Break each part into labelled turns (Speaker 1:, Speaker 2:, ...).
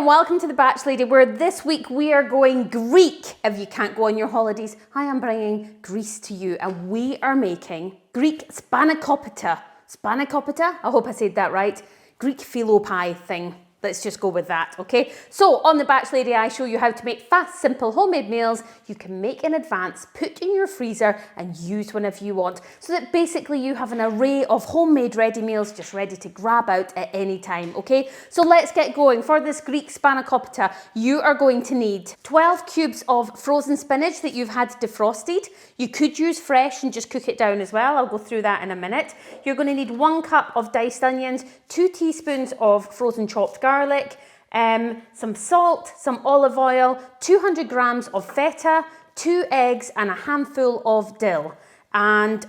Speaker 1: and welcome to the Batch Lady, where this week we are going Greek if you can't go on your holidays. I am bringing Greece to you and we are making Greek Spanakopita. Spanakopita? I hope I said that right. Greek phyllo pie thing. Let's just go with that, okay? So on the Batch Lady, I show you how to make fast, simple, homemade meals you can make in advance, put in your freezer and use whenever you want. So that basically you have an array of homemade ready meals just ready to grab out at any time, okay? So let's get going. For this Greek Spanakopita, you are going to need 12 cubes of frozen spinach that you've had defrosted. You could use fresh and just cook it down as well. I'll go through that in a minute. You're going to need 1 cup of diced onions, 2 teaspoons of frozen chopped garlic, some salt, some olive oil, 200 grams of feta, 2 eggs and a handful of dill. And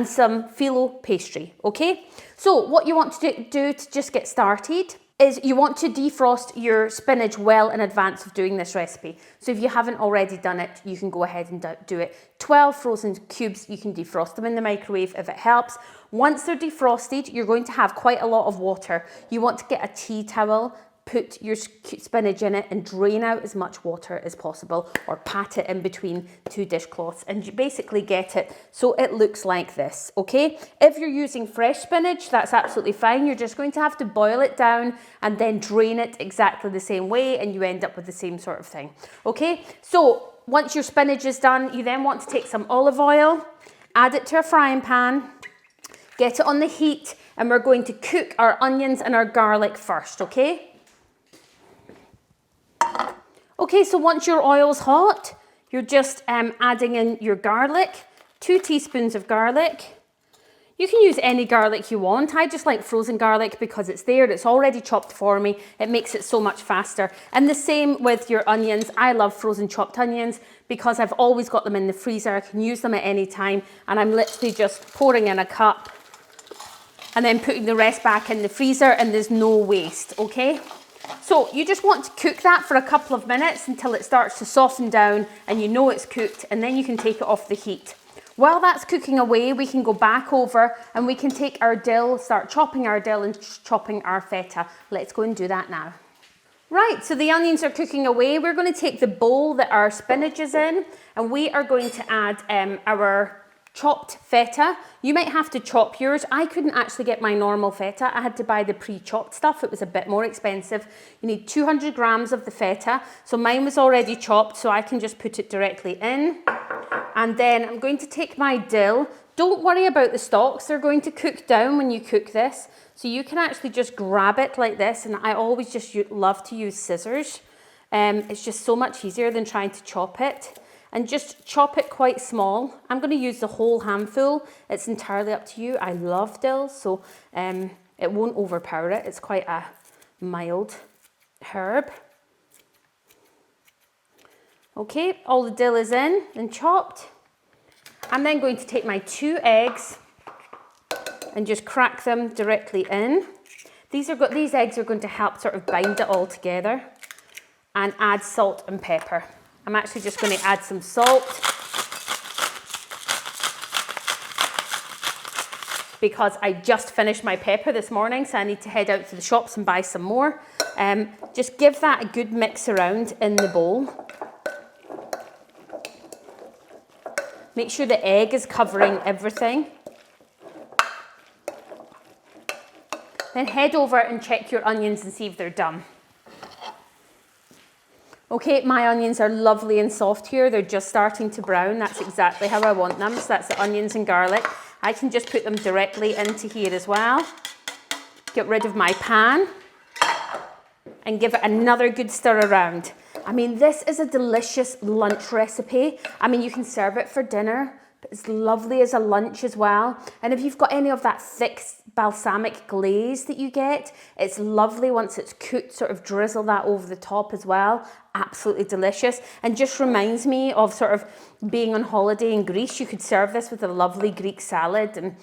Speaker 1: some phyllo pastry, okay? So what you want to do to just get started is you want to defrost your spinach well in advance of doing this recipe. So if you haven't already done it, you can go ahead and do it. 12 frozen cubes, you can defrost them in the microwave if it helps. Once they're defrosted, you're going to have quite a lot of water. You want to get a tea towel, put your spinach in it and drain out as much water as possible, or pat it in between 2 dishcloths, and you basically get it so it looks like this, okay? If you're using fresh spinach, that's absolutely fine. You're just going to have to boil it down and then drain it exactly the same way and you end up with the same sort of thing, okay? So once your spinach is done, you then want to take some olive oil, add it to a frying pan, get it on the heat, and we're going to cook our onions and our garlic first, okay? Okay, so once your oil's hot, you're just adding in your garlic, 2 teaspoons of garlic. You can use any garlic you want. I just like frozen garlic because it's there, it's already chopped for me. It makes it so much faster. And the same with your onions. I love frozen chopped onions because I've always got them in the freezer. I can use them at any time, and I'm literally just pouring in a cup and then putting the rest back in the freezer, and there's no waste, okay? So you just want to cook that for a couple of minutes until it starts to soften down and you know it's cooked, and then you can take it off the heat. While that's cooking away, we can go back over and we can take our dill, start chopping our dill and chopping our feta. Let's go and do that now. Right, so the onions are cooking away. We're going to take the bowl that our spinach is in and we are going to add our chopped feta. You might have to chop yours. I couldn't actually get my normal feta. I had to buy the pre-chopped stuff. It was a bit more expensive. You need 200 grams of the feta. So mine was already chopped, so I can just put it directly in. And then I'm going to take my dill. Don't worry about the stalks. They're going to cook down when you cook this. So you can actually just grab it like this. And I always just love to use scissors. It's just so much easier than trying to chop it. And just chop it quite small. I'm going to use the whole handful. It's entirely up to you. I love dill, so it won't overpower it. It's quite a mild herb. Okay, all the dill is in and chopped. I'm then going to take my 2 eggs and just crack them directly in. These eggs are going to help sort of bind it all together, and add salt and pepper. I'm actually just going to add some salt because I just finished my pepper this morning, so I need to head out to the shops and buy some more. Just give that a good mix around in the bowl. Make sure the egg is covering everything. Then head over and check your onions and see if they're done. Okay, my onions are lovely and soft here. They're just starting to brown. That's exactly how I want them. So that's the onions and garlic. I can just put them directly into here as well. Get rid of my pan and give it another good stir around. I mean, this is a delicious lunch recipe. I mean, you can serve it for dinner, but it's lovely as a lunch as well. And if you've got any of that thick balsamic glaze that you get, it's lovely once it's cooked, sort of drizzle that over the top as well. Absolutely delicious, and just reminds me of sort of being on holiday in Greece. You could serve this with a lovely Greek salad and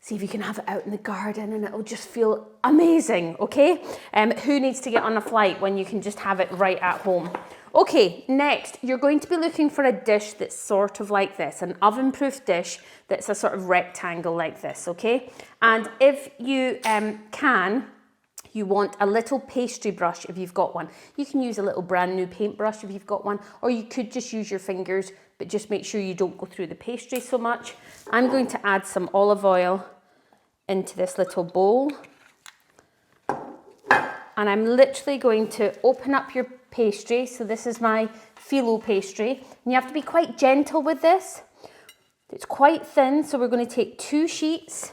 Speaker 1: see if you can have it out in the garden and it'll just feel amazing, okay? Who needs to get on a flight when you can just have it right at home? Okay, next, you're going to be looking for a dish that's sort of like this, an oven-proof dish that's a sort of rectangle like this, okay? And if you can, you want a little pastry brush if you've got one. You can use a little brand new paintbrush if you've got one, or you could just use your fingers, but just make sure you don't go through the pastry so much. I'm going to add some olive oil into this little bowl. And I'm literally going to open up your pastry. So this is my phyllo pastry. And you have to be quite gentle with this. It's quite thin, so we're going to take 2 sheets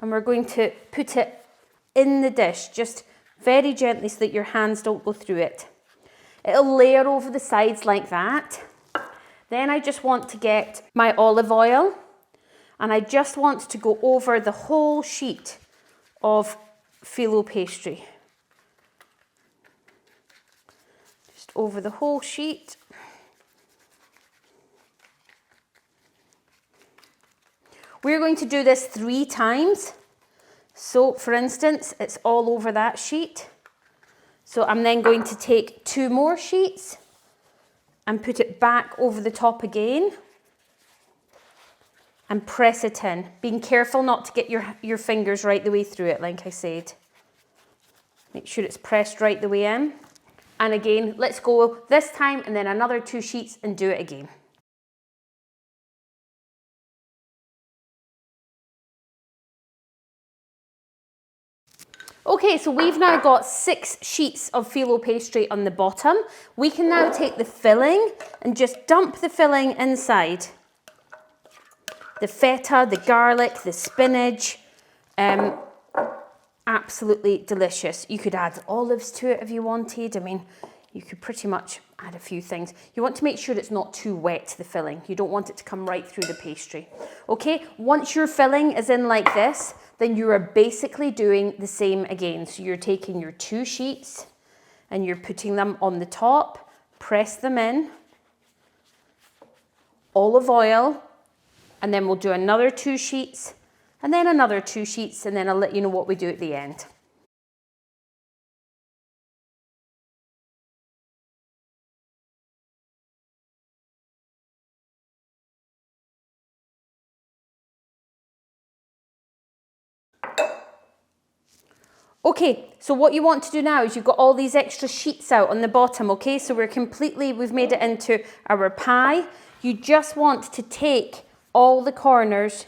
Speaker 1: and we're going to put it in the dish, just very gently so that your hands don't go through it. It'll layer over the sides like that. Then I just want to get my olive oil and I just want to go over the whole sheet of phyllo pastry. Just over the whole sheet. We're going to do this 3 times. So for instance, it's all over that sheet. So I'm then going to take 2 more sheets and put it back over the top again and press it in. Being careful not to get your fingers right the way through it, like I said. Make sure it's pressed right the way in. And again, let's go this time and then another 2 sheets and do it again. Okay, so we've now got 6 sheets of phyllo pastry on the bottom. We can now take the filling and just dump the filling inside. The feta, the garlic, the spinach, absolutely delicious. You could add olives to it if you wanted. I mean, you could pretty much add a few things. You want to make sure it's not too wet, the filling. You don't want it to come right through the pastry. Okay, once your filling is in like this, then you are basically doing the same again. So you're taking your 2 sheets and you're putting them on the top, press them in, olive oil, and then we'll do another 2 sheets, and then another 2 sheets, and then I'll let you know what we do at the end. Okay, so what you want to do now is you've got all these extra sheets out on the bottom, okay? So we've made it into our pie. You just want to take all the corners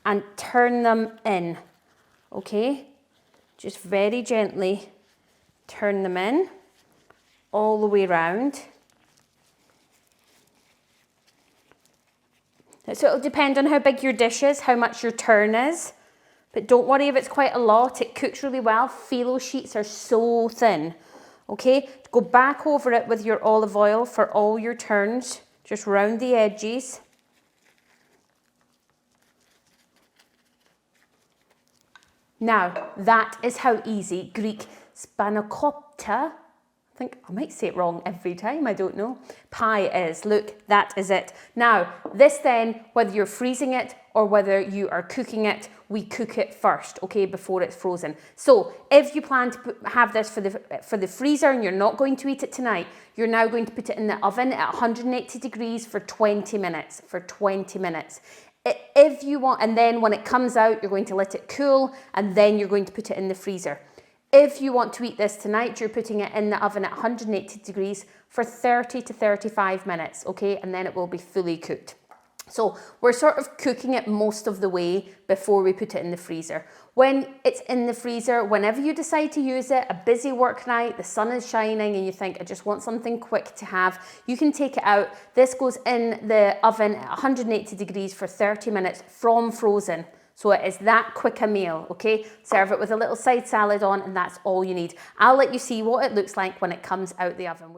Speaker 1: and turn them in, okay? Just very gently turn them in all the way around. So it'll depend on how big your dish is, how much your turn is. But don't worry if it's quite a lot, it cooks really well. Phyllo sheets are so thin, okay? Go back over it with your olive oil for all your turns, just round the edges. Now, that is how easy Greek spanakopita, I think I might say it wrong every time, I don't know, pie is. Look, that is it. Now, this then, whether you're freezing it or whether you are cooking it, we cook it first, okay, before it's frozen. So if you plan to have this for the freezer and you're not going to eat it tonight, you're now going to put it in the oven at 180 degrees for 20 minutes, If you want, and then when it comes out, you're going to let it cool and then you're going to put it in the freezer. If you want to eat this tonight, you're putting it in the oven at 180 degrees for 30 to 35 minutes, okay? And then it will be fully cooked. So we're sort of cooking it most of the way before we put it in the freezer. When it's in the freezer, whenever you decide to use it, a busy work night, the sun is shining and you think, I just want something quick to have, you can take it out. This goes in the oven at 180 degrees for 30 minutes from frozen. So it is that quick a meal, okay? Serve it with a little side salad on and that's all you need. I'll let you see what it looks like when it comes out the oven.